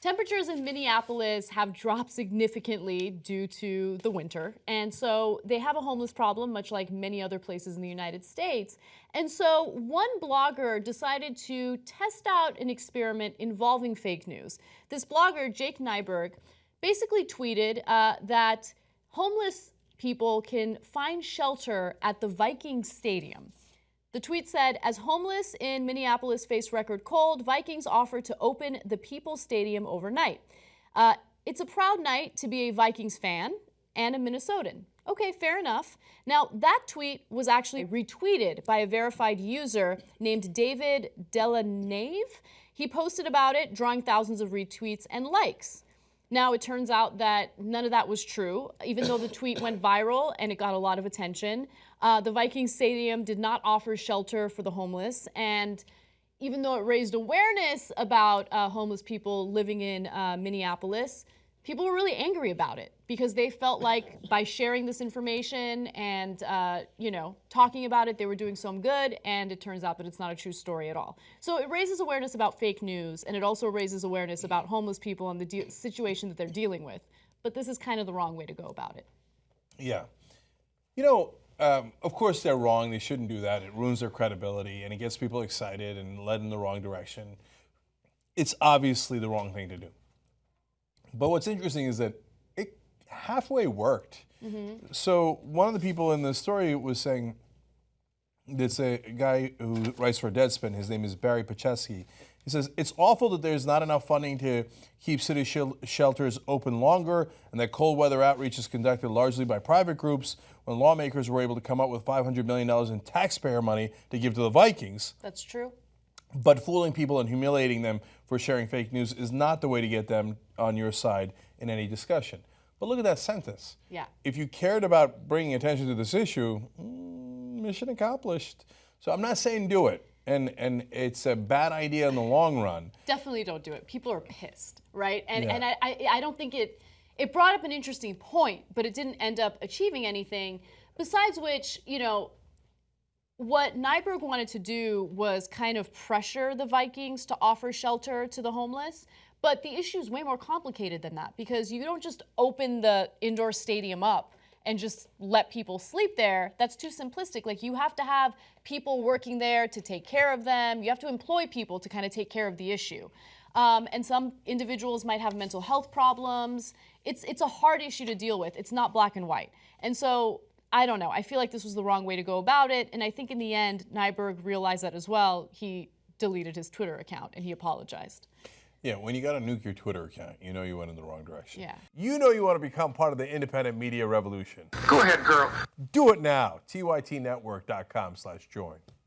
Temperatures in Minneapolis have dropped significantly due to the winter, and so they have a homeless problem, much like many other places in the United States. And so one blogger decided to test out an experiment involving fake news. This blogger, Jake Nyberg, basically tweeted that homeless people can find shelter at the Vikings Stadium. The tweet said, as homeless in Minneapolis face record cold, Vikings offer to open the People's Stadium overnight. It's a proud night to be a Vikings fan and a Minnesotan. Okay, fair enough. Now, that tweet was actually retweeted by a verified user named David Dellanave. He posted about it, drawing thousands of retweets and likes. Now, it turns out that none of that was true, even though the tweet went viral and it got a lot of attention. The Vikings Stadium did not offer shelter for the homeless, and even though it raised awareness about homeless people living in Minneapolis, people were really angry about it because they felt like by sharing this information and talking about it, they were doing some good, and it turns out that it's not a true story at all. So it raises awareness about fake news, and it also raises awareness about homeless people and the situation that they're dealing with. But this is kind of the wrong way to go about it. Yeah. Of course they're wrong. They shouldn't do that. It ruins their credibility, and it gets people excited and led in the wrong direction. It's obviously the wrong thing to do. But what's interesting is that it halfway worked. Mm-hmm. So one of the people in the story was saying, it's a guy who writes for Deadspin, his name is Barry Pacheski. He says, it's awful that there's not enough funding to keep city shelters open longer, and that cold weather outreach is conducted largely by private groups when lawmakers were able to come up with $500 million in taxpayer money to give to the Vikings. That's true. But fooling people and humiliating them for sharing fake news is not the way to get them on your side in any discussion. But look at that sentence. Yeah. If you cared about bringing attention to this issue, mission accomplished. So I'm not saying do it. And it's a bad idea in the long run. Definitely don't do it. People are pissed, right? And I don't think it brought up an interesting point, but it didn't end up achieving anything. Besides which, what Nyberg wanted to do was kind of pressure the Vikings to offer shelter to the homeless. But the issue is way more complicated than that, because you don't just open the indoor stadium up and just let people sleep there. That's too simplistic. Like, you have to have people working there to take care of them. You have to employ people to kind of take care of the issue. And some individuals might have mental health problems. It's a hard issue to deal with. It's not black and white. And so, I don't know. I feel like this was the wrong way to go about it. And I think in the end, Nyberg realized that as well. He deleted his Twitter account and he apologized. Yeah, when you got to nuke your Twitter account, you know you went in the wrong direction. Yeah. You know you want to become part of the independent media revolution. Go ahead, girl. Do it now. tytnetwork.com/join.